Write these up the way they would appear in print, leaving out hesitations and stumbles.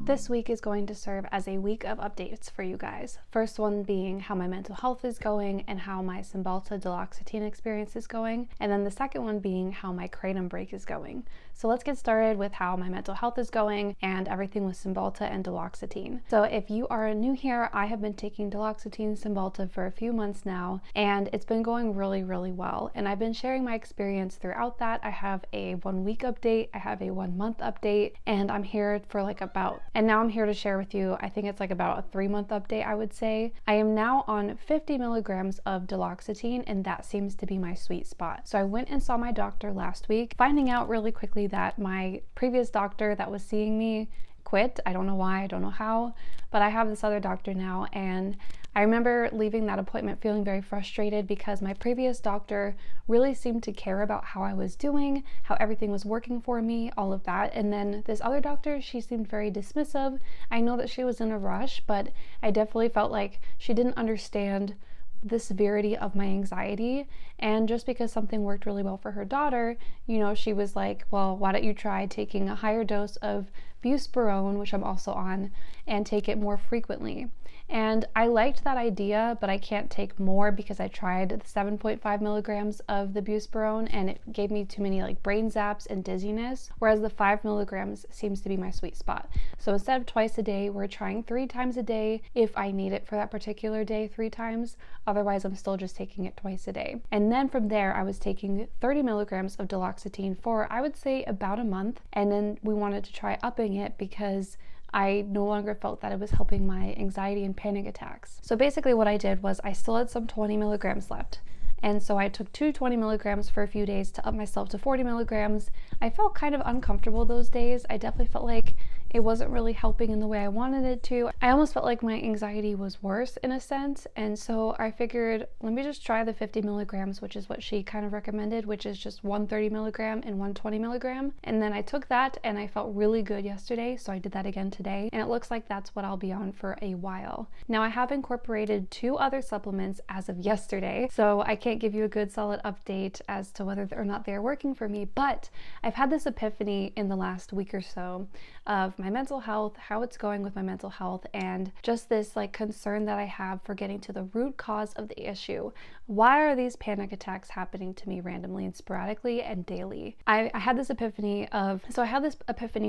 This week is going to serve as a week of updates for you guys. First one being how my mental health is going and how my Cymbalta Duloxetine experience is going, and then the second one being how my kratom break is going. So let's get started with how my mental health is going and everything with Cymbalta and Duloxetine. So if you are new here, I have been taking Duloxetine Cymbalta for a few months now, and it's been going really well. And I've been sharing my experience throughout that. I have a 1 week update, I have a 1 month update, and I'm here for now I'm here to share with you, I think it's like about a 3-month update, I would say. I am now on 50 milligrams of Duloxetine, and that seems to be my sweet spot. So I went and saw my doctor last week, finding out really quickly that my previous doctor that was seeing me quit. I don't know why, I don't know how, but I have this other doctor now, and I remember leaving that appointment feeling very frustrated because my previous doctor really seemed to care about how I was doing, how everything was working for me, all of that. And then this other doctor, she seemed very dismissive. I know that she was in a rush, but I definitely felt like she didn't understand the severity of my anxiety. And just because something worked really well for her daughter, she was like, well, why don't you try taking a higher dose of buspirone, which I'm also on, and take it more frequently. And I liked that idea, but I can't take more because I tried the 7.5 milligrams of the buspirone and it gave me too many brain zaps and dizziness, whereas the 5 milligrams seems to be my sweet spot. So instead of twice a day, we're trying 3 times a day if I need it for that particular day 3 times. Otherwise, I'm still just taking it twice a day. And then from there, I was taking 30 milligrams of Duloxetine for, I would say, about a month. And then we wanted to try upping it because I no longer felt that it was helping my anxiety and panic attacks. So basically what I did was I still had some 20 milligrams left. And so I took 20 milligrams for a few days to up myself to 40 milligrams. I felt kind of uncomfortable those days. I definitely felt like it wasn't really helping in the way I wanted it to. I almost felt like my anxiety was worse in a sense. And so I figured, let me just try the 50 milligrams, which is what she kind of recommended, which is just 130 milligram and 120 milligram. And then I took that and I felt really good yesterday. So I did that again today. And it looks like that's what I'll be on for a while. Now I have incorporated 2 other supplements as of yesterday. So I can't give you a good solid update as to whether or not they're working for me, but I've had this epiphany in the last week or so of my mental health, how it's going with my mental health, and just this concern that I have for getting to the root cause of the issue. Why are these panic attacks happening to me randomly and sporadically and daily? I had this epiphany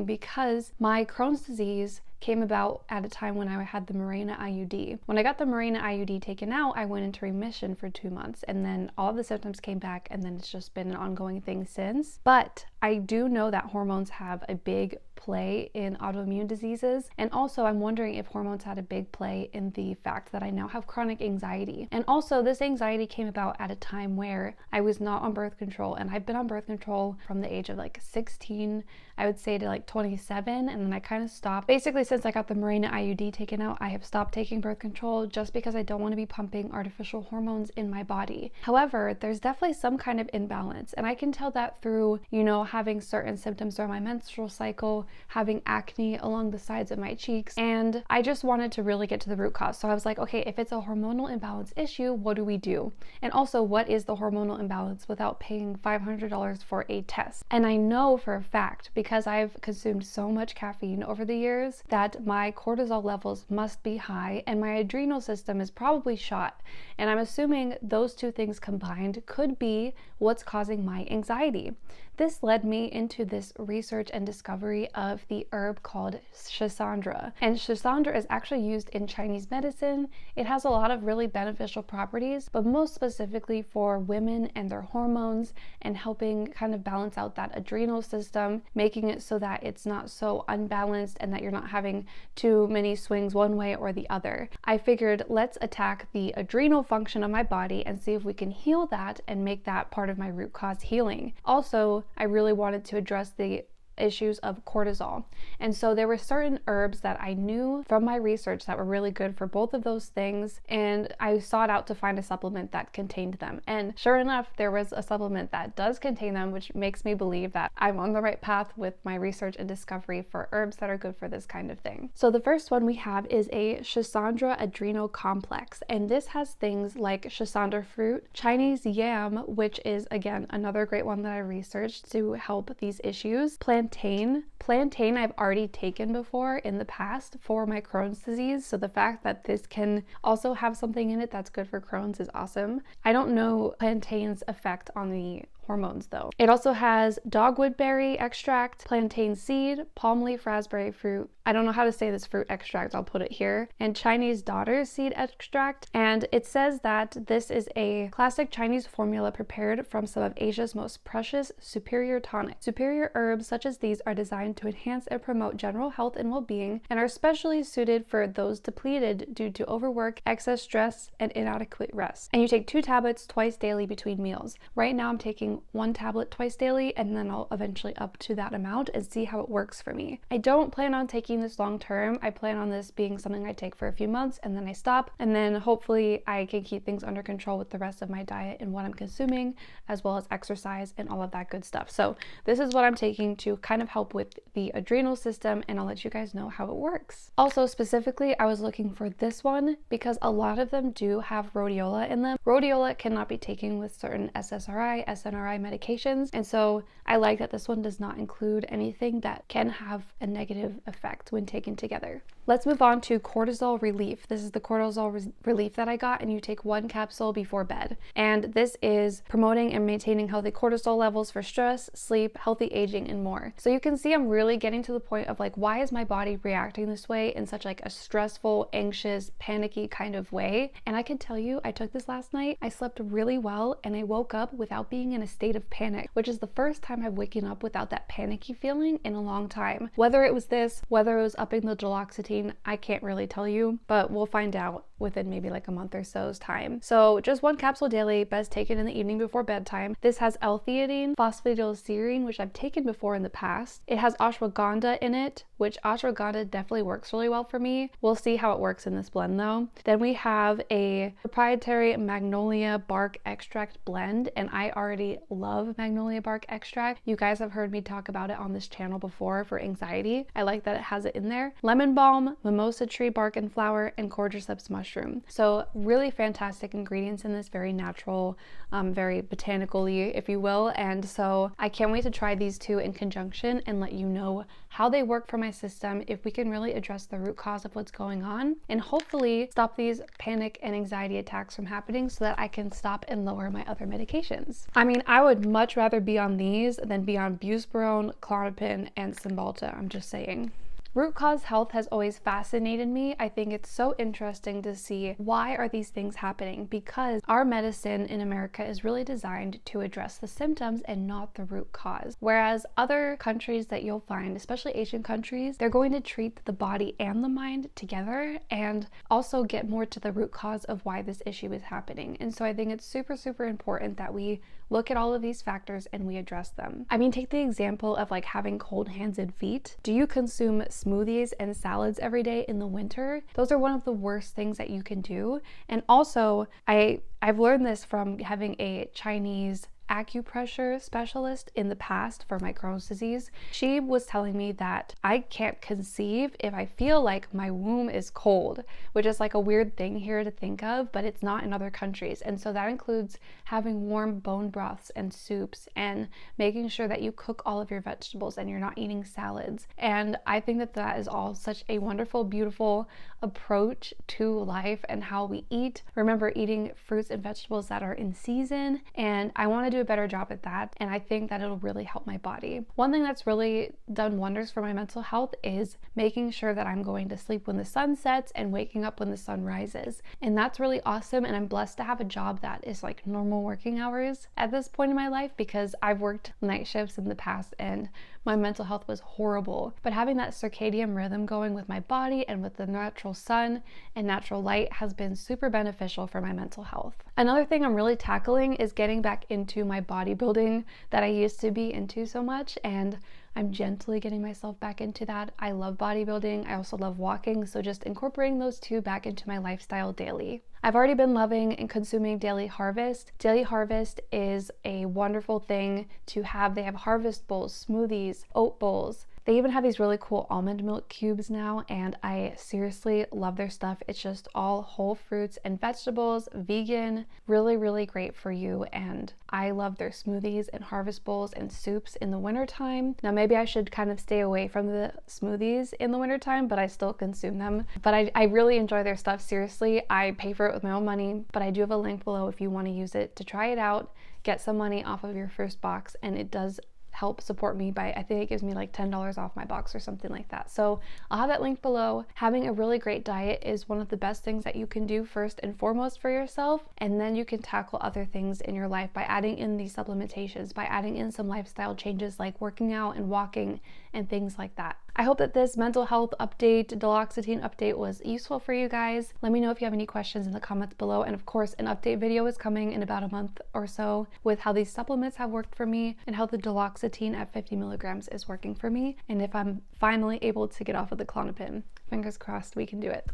because my Crohn's disease came about at a time when I had the Mirena IUD. When I got the Mirena IUD taken out, I went into remission for 2 months, and then all the symptoms came back, and then it's just been an ongoing thing since. But I do know that hormones have a big play in autoimmune diseases, and also I'm wondering if hormones had a big play in the fact that I now have chronic anxiety. And also this anxiety came about at a time where I was not on birth control, and I've been on birth control from the age of 16, I would say, to 27, and then I kind of stopped. Basically, since I got the Mirena IUD taken out, I have stopped taking birth control just because I don't want to be pumping artificial hormones in my body. However, there's definitely some kind of imbalance, and I can tell that through, having certain symptoms during my menstrual cycle, having acne along the sides of my cheeks, and I just wanted to really get to the root cause. So I was like, okay, if it's a hormonal imbalance issue, what do we do? And also, what is the hormonal imbalance without paying $500 for a test? And I know for a fact, because I've consumed so much caffeine over the years, that my cortisol levels must be high and my adrenal system is probably shot. And I'm assuming those 2 things combined could be what's causing my anxiety. This led me into this research and discovery of the herb called Schisandra. And Schisandra is actually used in Chinese medicine. It has a lot of really beneficial properties, but most specifically for women and their hormones, and helping kind of balance out that adrenal system, making it so that it's not so unbalanced and that you're not having too many swings one way or the other. I figured, let's attack the adrenal function of my body and see if we can heal that and make that part of my root cause healing. Also, I really wanted to address the issues of cortisol. And so there were certain herbs that I knew from my research that were really good for both of those things, and I sought out to find a supplement that contained them. And sure enough, there was a supplement that does contain them, which makes me believe that I'm on the right path with my research and discovery for herbs that are good for this kind of thing. So the first one we have is a Schisandra Adrenal Complex, and this has things like Schisandra fruit, Chinese yam, which is again another great one that I researched to help these issues, plantain plantain. Plantain I've already taken before in the past for my Crohn's disease, so the fact that this can also have something in it that's good for Crohn's is awesome. I don't know plantain's effect on the hormones though. It also has dogwood berry extract, plantain seed, palm leaf raspberry fruit, I don't know how to say this fruit extract, I'll put it here, and Chinese daughter seed extract. And it says that this is a classic Chinese formula prepared from some of Asia's most precious superior tonics. Superior herbs such as these are designed to enhance and promote general health and well-being and are especially suited for those depleted due to overwork, excess stress, and inadequate rest. And you take 2 tablets twice daily between meals. Right now I'm taking 1 tablet twice daily, and then I'll eventually up to that amount and see how it works for me. I don't plan on taking this long term. I plan on this being something I take for a few months and then I stop, and then hopefully I can keep things under control with the rest of my diet and what I'm consuming, as well as exercise and all of that good stuff. So this is what I'm taking to kind of help with the adrenal system, and I'll let you guys know how it works. Also, specifically, I was looking for this one because a lot of them do have rhodiola in them. Rhodiola cannot be taken with certain SSRI, SNRI medications, and so I like that this one does not include anything that can have a negative effect when taken together. Let's move on to cortisol relief. This is the cortisol relief that I got, and you take 1 capsule before bed. And this is promoting and maintaining healthy cortisol levels for stress, sleep, healthy aging, and more. So you can see I'm really getting to the point of like, why is my body reacting this way in such like a stressful, anxious, panicky kind of way? And I can tell you, I took this last night, I slept really well, and I woke up without being in a state of panic, which is the first time I've waken up without that panicky feeling in a long time. Whether it was this, whether it was upping the duloxetine, I can't really tell you, but we'll find out within maybe like a month or so's time. So just 1 capsule daily, best taken in the evening before bedtime. This has L-theanine, phosphatidylserine, which I've taken before in the past. It has ashwagandha in it, which ashwagandha definitely works really well for me. We'll see how it works in this blend though. Then we have a proprietary magnolia bark extract blend, and I already love magnolia bark extract. You guys have heard me talk about it on this channel before for anxiety. I like that it has it in there. Lemon balm, mimosa tree bark and flower, and cordyceps mushroom. So really fantastic ingredients in this, very natural, very botanically, if you will. And so I can't wait to try these 2 in conjunction and let you know how they work for my system, if we can really address the root cause of what's going on, and hopefully stop these panic and anxiety attacks from happening so that I can stop and lower my other medications. I mean, I would much rather be on these than be on buspirone, Klonopin, and Cymbalta. I'm just saying. Root cause health has always fascinated me. I think it's so interesting to see why are these things happening, because our medicine in America is really designed to address the symptoms and not the root cause. Whereas other countries that you'll find, especially Asian countries, they're going to treat the body and the mind together and also get more to the root cause of why this issue is happening. And so I think it's super, super important that we look at all of these factors and we address them. I mean, take the example of like having cold hands and feet. Do you consume smoothies and salads every day in the winter? Those are one of the worst things that you can do. And also, I've learned this from having a Chinese acupressure specialist in the past for my Crohn's disease. She was telling me that I can't conceive if I feel like my womb is cold, which is like a weird thing here to think of, but it's not in other countries. And so that includes having warm bone broths and soups and making sure that you cook all of your vegetables and you're not eating salads. And I think that that is all such a wonderful, beautiful approach to life and how we eat. Remember, eating fruits and vegetables that are in season, and I want to do a better job at that, and I think that it'll really help my body. One thing that's really done wonders for my mental health is making sure that I'm going to sleep when the sun sets and waking up when the sun rises, and that's really awesome. And I'm blessed to have a job that is like normal working hours at this point in my life, because I've worked night shifts in the past and my mental health was horrible. But having that circadian rhythm going with my body and with the natural sun and natural light has been super beneficial for my mental health. Another thing I'm really tackling is getting back into my bodybuilding that I used to be into so much, and I'm gently getting myself back into that. I love bodybuilding. I also love walking, so just incorporating those 2 back into my lifestyle daily. I've already been loving and consuming Daily Harvest. Daily Harvest is a wonderful thing to have. They have harvest bowls, smoothies, oat bowls, They even have these really cool almond milk cubes now, and I seriously love their stuff. It's just all whole fruits and vegetables, vegan, really, really great for you. And I love their smoothies and harvest bowls and soups in the wintertime. Now, maybe I should kind of stay away from the smoothies in the wintertime, but I still consume them. But I really enjoy their stuff. Seriously, I pay for it with my own money, but I do have a link below if you want to use it to try it out, get some money off of your first box, and it does help support me by, I think it gives me like $10 off my box or something like that. So I'll have that link below. Having a really great diet is one of the best things that you can do first and foremost for yourself, and then you can tackle other things in your life by adding in these supplementations, by adding in some lifestyle changes like working out and walking and things like that. I hope that this mental health update, Duloxetine update, was useful for you guys. Let me know if you have any questions in the comments below. And of course, an update video is coming in about a month or so with how these supplements have worked for me and how the Duloxetine at 50 milligrams is working for me. And if I'm finally able to get off of the Klonopin, fingers crossed we can do it.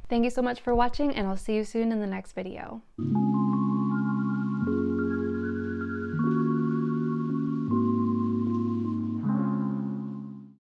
Thank you so much for watching, and I'll see you soon in the next video.